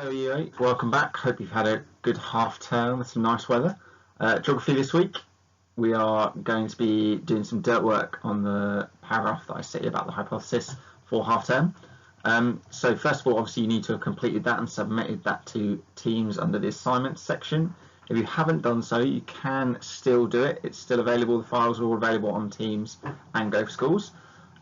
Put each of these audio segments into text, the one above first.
Hello Year 8, welcome back. Hope you've had a good half term with some nice weather. Geography this week, we are going to be doing some dirt work on the paragraph that I say about the hypothesis for half term. So first of all, obviously you need to have completed that and submitted that to Teams under the assignments section. If you haven't done so, you can still do it. It's still available. The files are all available on Teams and Go for Schools.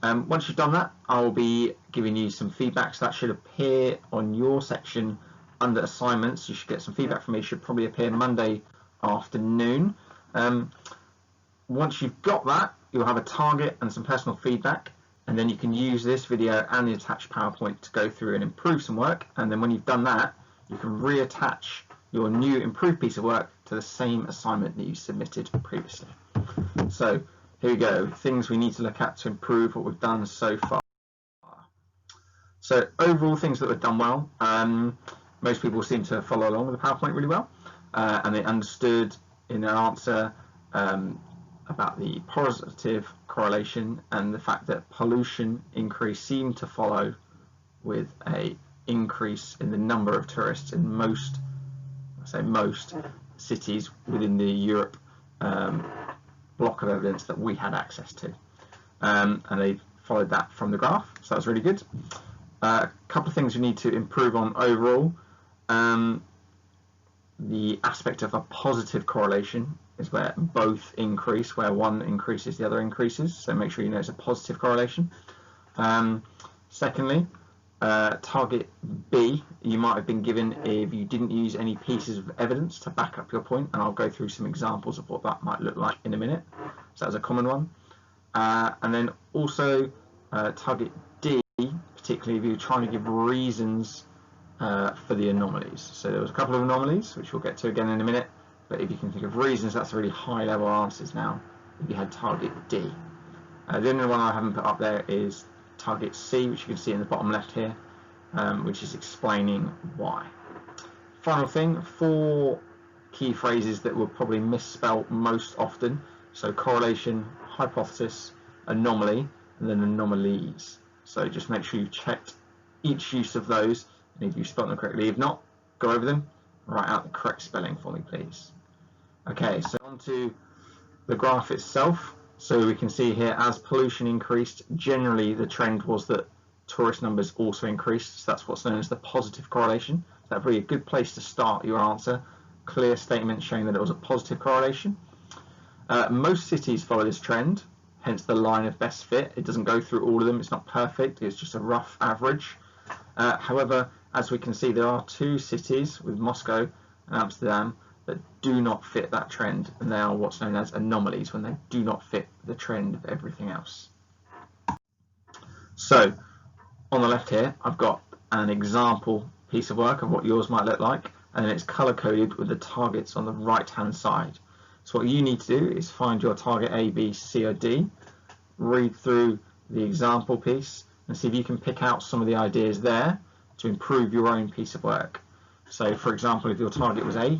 Once you've done that, I'll be giving you some feedback, so that should appear on your section under assignments. You should get some feedback from me. It should probably appear Monday afternoon. Once you've got that, you'll have a target and some personal feedback, and then you can use this video and the attached PowerPoint to go through and improve some work. And then when you've done that, you can reattach your new improved piece of work to the same assignment that you submitted previously. So here we go, things we need to look at to improve what we've done so far. So overall, things that were done well. Most people seem to follow along with the PowerPoint really well, and they understood in their answer about the positive correlation and the fact that pollution increase seemed to follow with a increase in the number of tourists in most cities within the Europe block of evidence that we had access to, and they followed that from the graph, so that's really good. A couple of things we need to improve on overall. The aspect of a positive correlation is where both increase, where one increases the other increases, so make sure you know it's a positive correlation. Secondly, target B you might have been given if you didn't use any pieces of evidence to back up your point, and I'll go through some examples of what that might look like in a minute. So that's a common one. And then also target D, particularly if you're trying to give reasons for the anomalies. So there was a couple of anomalies which we'll get to again in a minute, but if you can think of reasons, that's really high level answers now if you had target D. The only one I haven't put up there is target C, which you can see in the bottom left here, which is explaining why. Final thing, 4 key phrases that were probably misspelt most often. So correlation, hypothesis, anomaly, and then anomalies. So just make sure you've checked each use of those, and if you spelled them correctly. If not, go over them, write out the correct spelling for me, please. Okay, so on to the graph itself. So we can see here, as pollution increased, generally the trend was that tourist numbers also increased. So that's what's known as the positive correlation. So that'd be a good place to start your answer. Clear statement showing that it was a positive correlation. Most cities follow this trend, hence the line of best fit. It doesn't go through all of them. It's not perfect. It's just a rough average. However, as we can see, there are 2 cities with Moscow and Amsterdam that do not fit that trend, and they are what's known as anomalies, when they do not fit the trend of everything else. So on the left here, I've got an example piece of work of what yours might look like, and then it's color coded with the targets on the right hand side. So what you need to do is find your target A, B, C or D, read through the example piece and see if you can pick out some of the ideas there to improve your own piece of work. So for example, if your target was A,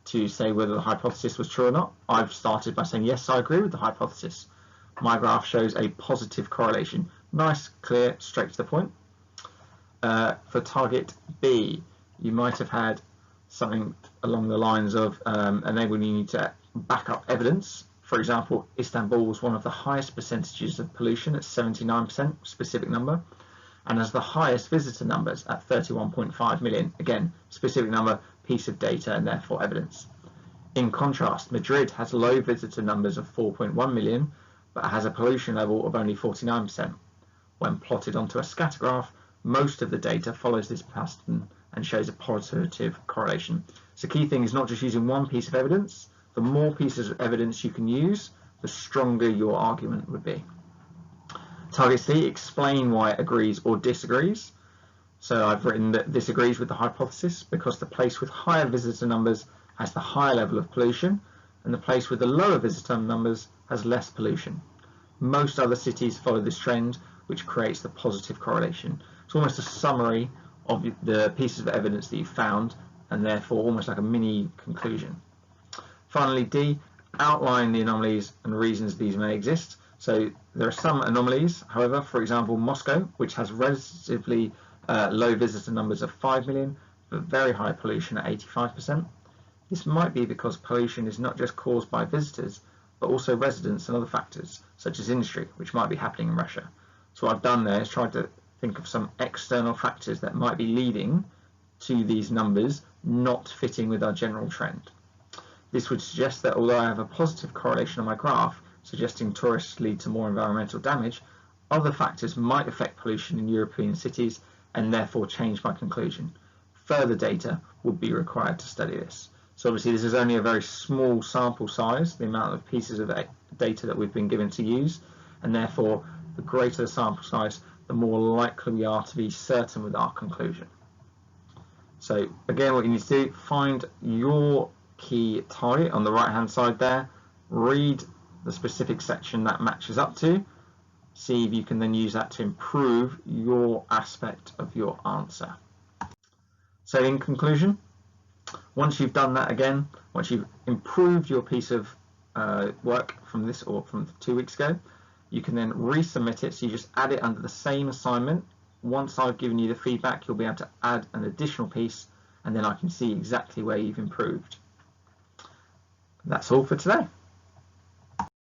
to say whether the hypothesis was true or not, I've started by saying yes, I agree with the hypothesis. My graph shows a positive correlation. Nice, clear, straight to the point. For target B, you might have had something along the lines of enabling you to back up evidence. For example, Istanbul was one of the highest percentages of pollution at 79%, specific number, and has the highest visitor numbers at 31.5 million. Again, specific number, piece of data, and therefore evidence. In contrast, Madrid has low visitor numbers of 4.1 million, but has a pollution level of only 49%. When plotted onto a scatter graph, most of the data follows this pattern and shows a positive correlation. So key thing is not just using one piece of evidence. The more pieces of evidence you can use, the stronger your argument would be. Target C, explain why it agrees or disagrees. So I've written that this agrees with the hypothesis because the place with higher visitor numbers has the higher level of pollution, and the place with the lower visitor numbers has less pollution. Most other cities follow this trend, which creates the positive correlation. It's almost a summary of the pieces of evidence that you found, and therefore almost like a mini conclusion. Finally, D, outline the anomalies and reasons these may exist. So there are some anomalies, however, for example, Moscow, which has relatively low visitor numbers of 5 million, but very high pollution at 85%. This might be because pollution is not just caused by visitors, but also residents and other factors, such as industry, which might be happening in Russia. So what I've done there is tried to think of some external factors that might be leading to these numbers not fitting with our general trend. This would suggest that although I have a positive correlation on my graph, suggesting tourists lead to more environmental damage, other factors might affect pollution in European cities and therefore change my conclusion. Further data would be required to study this. So obviously this is only a very small sample size, the amount of pieces of data that we've been given to use, and therefore the greater the sample size, the more likely we are to be certain with our conclusion. So again, what you need to do, find your key target on the right hand side there, read the specific section that matches up to, see if you can then use that to improve your aspect of your answer. So in conclusion, once you've done that again, once you've improved your piece of work from this or from 2 weeks ago, you can then resubmit it. So you just add it under the same assignment. Once I've given you the feedback, you'll be able to add an additional piece, and then I can see exactly where you've improved. That's all for today.